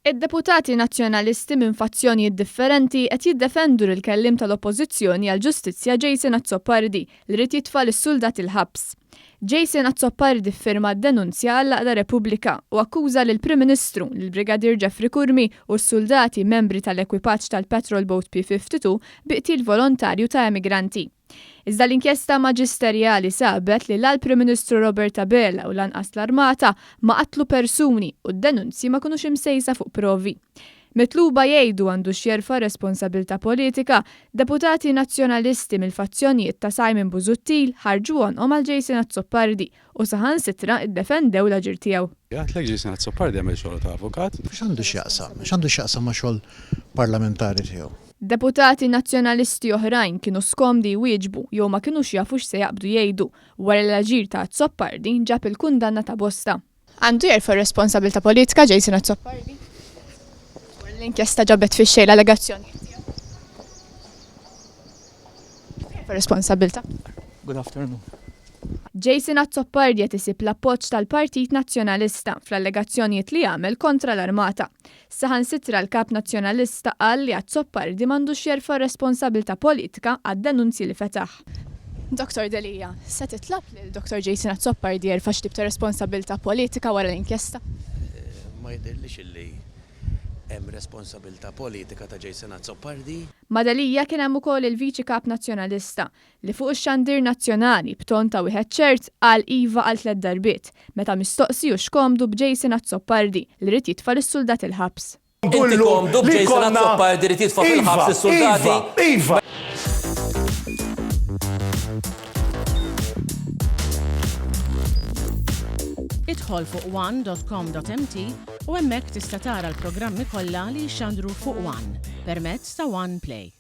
Id-deputati nazzjonalisti minn fazzjonijiet differenti qed jiddefendu l-kellim tal-Oppożizzjoni għall-Ġustizzja Jason Azzopardi li rid jitfa' lis-suldat il-ħabs. Jason Azzopardi ffirma d-denunzja għall-Aqda Repubblika u akkuża lill Prim Ministru, lill-Brigadier Geoffrey Kurmi u s-suldati membri tal-ekwipaġġ tal-Patrol Boat P-52 biqtil volontarju ta' emigranti. Iżda l-inkjesta maġisterjali sabet li l-Prim Ministru Robert Abela u lanqas l-Armata ma qatlu persuni u d-denunzji ma kunux imsejsa fuq provi. Mitluba jgħidu għandu xjerfa responsabilta politika, deputati nazzjonalisti mill-fazzjonijiet ta' Simon Busuttil ħarġu għonhom għal Jason Azzopardi u saħansitra iddefendew l-aġir tiegħu. Għatlek Jason Azzopardi għamel xogħol ta' avukat. X'għandu x'jaqsam ma' xogħol parlamentari tiegħu. Deputati nazzjonalisti oħrajn kienu skomdi jwieġbu jew ma kinux jafu x'se jaqbdu jgħidu wara l-aġir ta' Azzopardi ġab il-kundanna ta' bosta. Għandu jerfa' responsabilta politika Jason Azzopardi? L-inkjesta ġabet fix-xejn l-allegazzjoni. Responsabilta. Good afternoon. Jason Azzopardi qed isib l-appoġġ tal-Partit Nazzjonalista fl-allegazzjonijiet li jagħmel kontra l-Armata. Saħansitra l-Kap Nazzjonalista qal li Azzopardi m'għandux jerfa' responsabilta politika għad-denunzji li fetaħ. Dr. Delija, se titlob lil Dr. Jason Azzopardi jerfa' x'tib ta' responsabilta politika wara l-inkjesta? Ma jidhirlix illi hemm responsabilità politika ta' Jason Azzopardi. Madalija kien hemm ukoll il-Viċi Kap Nazzjonalista li fuq ix-xandir nazzjonali b'ton ta' wieħed ċert qal iva għal 3 darbiet meta mistoqsiju x'komdu b'Jason Azzopardi li rid jitfa' lis-suldat il-ħabs. Inti komdu b'Jason Azzopardi rid jitfa' fil-ħabs is-suldati. Iva! Idħol fuq one.com.mt u hemmhekk tista' tara l-programmi kollha li jxandru fuq One permezz ta' One Play.